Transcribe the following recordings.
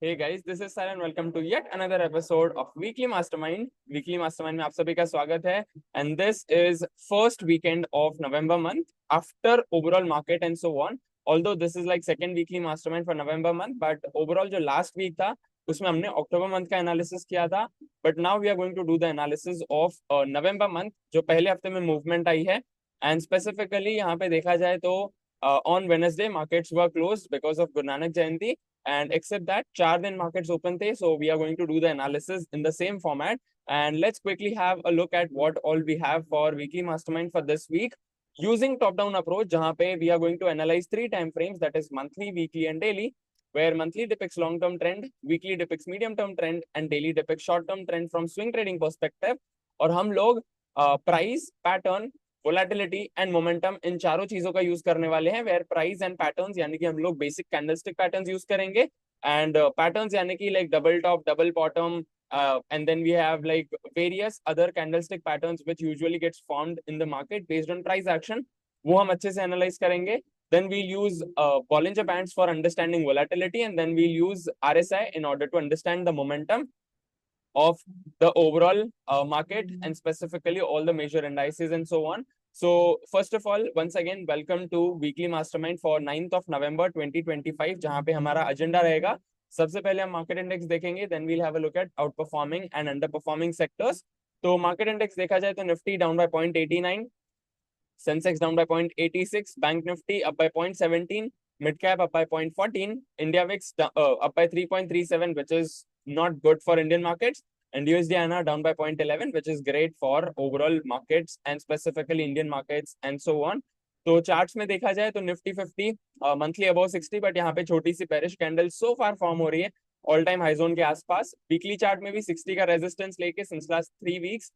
Hey guys, this is Sahil and welcome to yet another episode of Weekly Mastermind. Weekly Mastermind में आप सभी का स्वागत है. And this is first weekend of November month after overall market and so on. Although this is like second weekly mastermind for November month, but overall जो last week था उसमें हमने October month का analysis किया था. But now we are going to do the analysis of November month जो पहले हफ्ते में movement आई है. And specifically यहाँ पे देखा जाए तो on Wednesday markets were closed because of Guru Nanak Jayanti. And except that 4 दिन markets open the, so we are going to do the analysis in the same format. And let's quickly have a look at what all we have for weekly mastermind for this week using top-down approach. जहाँ पे we are going to analyze 3 time frames, that is monthly, weekly, and daily. Where monthly depicts long-term trend, weekly depicts medium-term trend, and daily depicts short-term trend from swing trading perspective. और हम लोग price, pattern, volatility and momentum इन चारों चीजों का use करने वाले हैं. Where price and patterns यानी कि हम लोग बेसिक कैंडलस्टिक पैटर्न्स यूज करेंगे एंड पैटर्न्स यानी कि like double top, double bottom, and then we have like various other candlestick patterns which usually gets formed in the market based on price action. वो हम अच्छे से analyse करेंगे. Then we'll use Bollinger Bands for understanding volatility, and then we'll use RSI in order to understand the momentum of the overall market and specifically all the major indices and so on. So first of all, once again, welcome to Weekly Mastermind for 9th of November 2025, जहाँ पे हमारा agenda रहेगा. सबसे पहले हम market index देखेंगे, then we'll have a look at outperforming and underperforming sectors. तो market index देखा जाए तो Nifty down by 0.89, Sensex down by 0.86, Bank Nifty up by 0.17, Mid Cap up by 0.14, India VIX up by 3.37, which is not good for Indian markets, and USD INR down by 0.11, which is great for overall markets and specifically Indian markets and so on. तो charts में देखा जाए तो Nifty 50 monthly above 60, but यहाँ पे छोटी सी perish candle सो फार form हो रही है ऑल टाइम हाई जोन के आसपास. वीकली चार्ट में भी 60 का रेजिस्टेंस लेके since last 3 weeks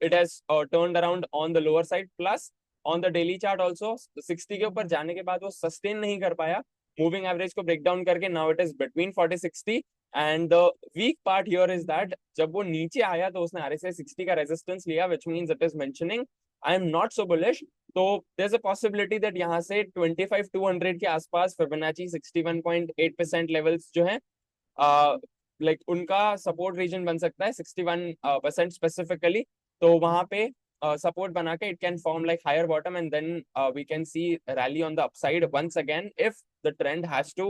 it has turned around on the lower side. Plus on the daily chart also 60 के ऊपर जाने के बाद वो सस्टेन नहीं कर पाया मूविंग एवरेज को ब्रेक डाउन करके. Now it is between 40-60 and the weak part here is that जब वो नीचे आया तो उसने RSI 60 का रेजिस्टेंस लिया, which means it is mentioning I am not so bullish. तो there is a possibility that यहाँ से 25-200 के आसपास फिबोनाची 61.8% लेवल्स जो है लाइक उनका सपोर्ट रीजन बन सकता है 61% स्पेसिफिकली. तो वहां पे support bana ke it can form like higher bottom, and then we can see rally on the upside once again if the trend has to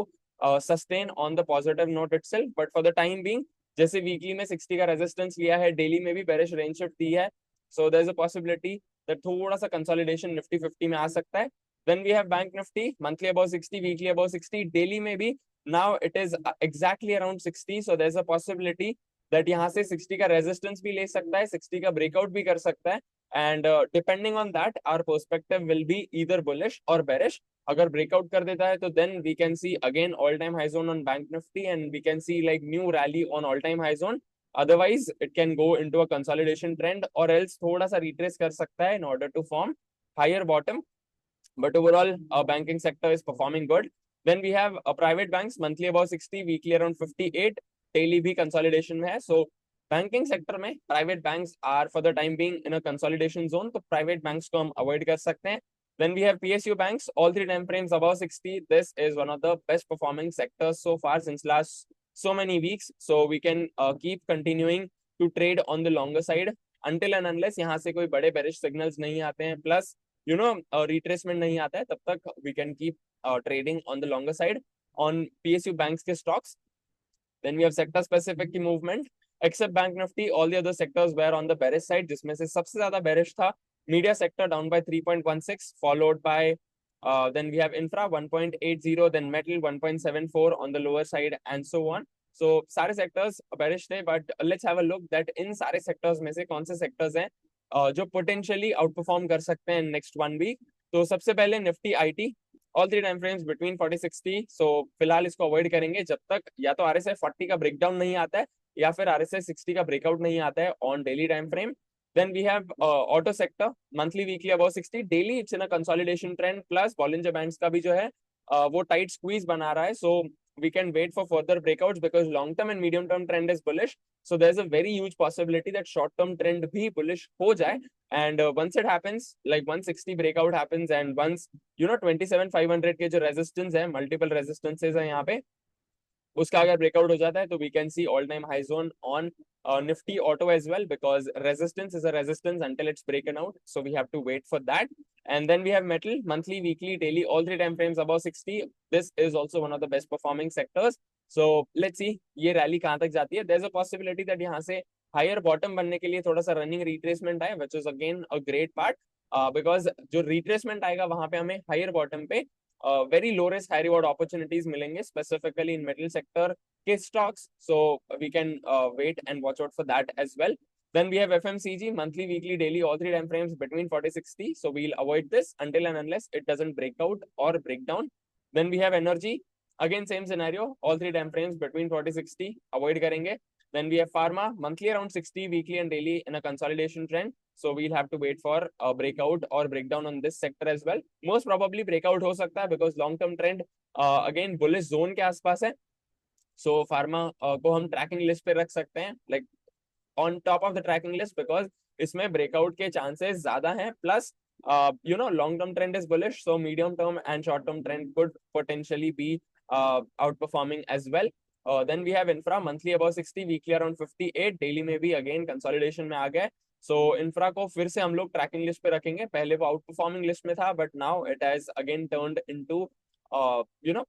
sustain on the positive note itself. But for the time being, जैसे weekly में 60 का resistance लिया है, daily में भी bearish range shift दी है, so there is a possibility that थोड़ा सा कंसोलिडेशन निफ्टी 50 में आ सकता है. Then we have bank Nifty monthly above 60, weekly above 60, daily में भी now it is exactly around 60, so there is a possibility that यहाँ से 60 का रेजिस्टेंस भी ले सकता है, 60 का ब्रेकआउट भी कर सकता है. And depending on that, our perspective will be either bullish or bearish. अगर breakout कर देता है तो then we can see again all-time high zone on Bank Nifty, and we can see like new rally on all-time high zone. Otherwise, it can go into a consolidation trend or else थोड़ा सा retrace कर सकता है in order to form higher bottom. But overall, banking sector is performing good. Then we have private banks monthly above 60, weekly around 58, daily भी consolidation में है. So banking sector में private banks are for the time being in a consolidation zone, तो private banks को हम avoid कर सकते हैं. Then we have PSU banks all 3 time frames above 60. This is one of the best performing sectors so far since last so many weeks, so we can keep continuing to trade on the longer side until and unless यहाँ से कोई बड़े bearish signals नहीं आते हैं, plus you know retracement नहीं आता है, तब तक we can keep trading on the longer side on PSU banks के stocks. Then we have sector specific की movement. Except Bank Nifty, all the other sectors were on the bearish side, जिसमें से सबसे ज्यादा bearish था media sector down by 3.16, followed by then we have infra 1.80, then metal 1.74 on the lower side and so on. So सारे sectors bearish थे, but let's have a look that इन सारे sectors में से कौन से sectors हैं जो potentially outperform कर सकते हैं next 1 week. तो सबसे पहले Nifty IT all 3 time frames between 40-60. सो फिलहाल इसको अवॉइड करेंगे जब तक या तो RSI 40 का ब्रेकडाउन नहीं आता है या फिर RSI 60 का ब्रेकआउट नहीं आता है on daily time frame. Then we have auto sector monthly weekly above 60, daily it's in a consolidation trend, plus Bollinger bands का भी जो है वो टाइट स्क्वीज बना रहा है. सो we can wait for further breakouts because long term and medium term trend is bullish, so there's a very huge possibility that short term trend bhi bullish ho jaye. And once it happens, like 160 breakout happens, and once you know 27,500 के जो resistance है, multiple resistances है यहाँ पे, उसका अगर breakout हो जाता है तो we can see all time high zone on Nifty auto as well, because resistance is a resistance until it's broken out. So we have to wait for that. And then we have metal, monthly, weekly, daily, all three time frames above 60. This is also one of the best performing sectors. So let's see ये rally कहाँ तक जाती है. There's a possibility that यहाँ से higher bottom बनने के लिए थोड़ा सा रनिंग रिट्रेसमेंट आए, which is again a great part, because जो रिट्रेसमेंट आएगा वहां पे हमें हायर बॉटम पे very low risk high reward opportunities मिलेंगे, specifically in metal sector के stocks. So we can wait and watch out for that as well. Then we have FMCG, monthly, weekly, daily, all three time frames between 40-60. So we'll avoid this until and unless it doesn't break out or break down. Then we have energy, again same scenario, all three time frames between 40-60, avoid करेंगे. Then we have pharma, monthly around 60, weekly and daily in a consolidation trend. So we'll have to wait for a breakout or breakdown on this sector as well. Most probably breakout हो सकता है because long term trend again bullish zone के आसपास है. So pharma को हम tracking list पे रख सकते हैं, like on top of the tracking list, because इसमें breakout के chances ज़्यादा हैं. Plus long term trend is bullish, so medium term and short term trend could potentially be outperforming as well. Then we have infra, monthly above 60, weekly around 58, daily में भी again consolidation में आ गए. So infra को फिर से हम लोग tracking list पे रखेंगे. पहले वो outperforming list में था, but now it has again turned into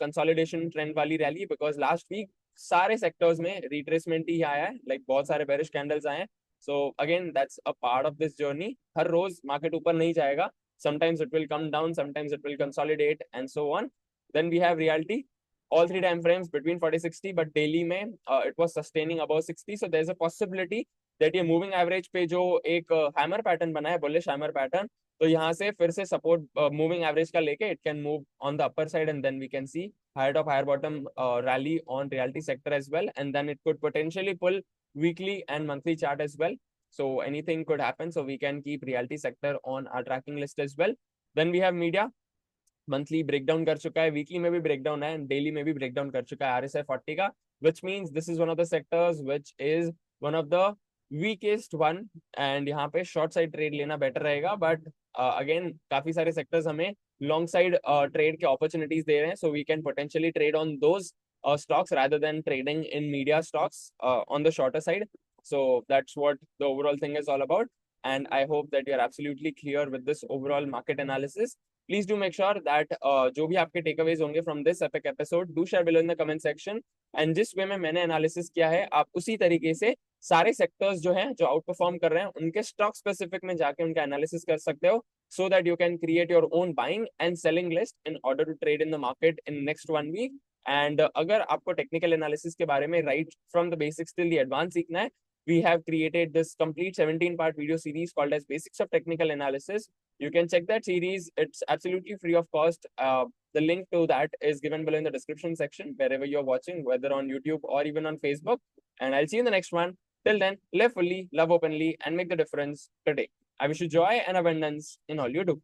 consolidation trend वाली rally, because last week सारे सेक्टर्स में रिट्रेसमेंट ही आया है, लाइक बहुत सारे बेरिश कैंडल्स आए हैं. So again that's a part of this journey. हर रोज मार्केट ऊपर नहीं जाएगा, sometimes it will come down, sometimes it will consolidate and so on. Then we have realty, all three time frames between 40-60, but daily में it was sustaining above 60. So there's a possibility that ये moving average पे जो एक hammer pattern बना है, bullish hammer pattern, तो यहाँ से फिर से support moving average का लेके it can move on the upper side, and then we can see higher top higher bottom rally on realty sector as well, and then it could potentially pull weekly and monthly chart as well. So anything could happen, so we can keep realty sector on our tracking list as well. Then we have media, monthly breakdown कर चुका है, weekly में भी breakdown है, and daily में भी breakdown कर चुका है RSI 40 का, which means this is one of the sectors which is one of the weakest one, and यहाँ पे शॉर्ट साइड ट्रेड लेना बेटर रहेगा. बट अगेन काफी सारे सेक्टर्स हमें लॉन्ग साइड ट्रेड के अपॉर्चुनिटीज दे रहे हैं, so we can potentially trade on those stocks rather than trading in media stocks on the shorter side. So that's what the overall thing is all about, and I hope that you're absolutely clear with this overall market analysis. Please do make sure that जो भी आपके takeaways होंगे from this epic episode, do share below in the comment section. And जिस वे में मैंने analysis किया है, आप उसी तरीके से सारे सेक्टर्स जो हैं जो आउट परफॉर्म कर रहे हैं उनके स्टॉक स्पेसिफिक में जाके उनका एनालिसिस कर सकते हो, so that you can create your own buying and selling list in order to trade in the market in next 1 week. And अगर आपको टेक्निकल एनालिसिस के बारे में right from the basics till the advanced सीखना है, we have created this complete 17-part video series called as Basics of Technical Analysis. You can check that series. It's absolutely free of cost. The link to that is given below in the description section, wherever you're watching, whether on YouTube or even on Facebook. And I'll see you in the next one. Till then, live fully, love openly, and make the difference today. I wish you joy and abundance in all you do.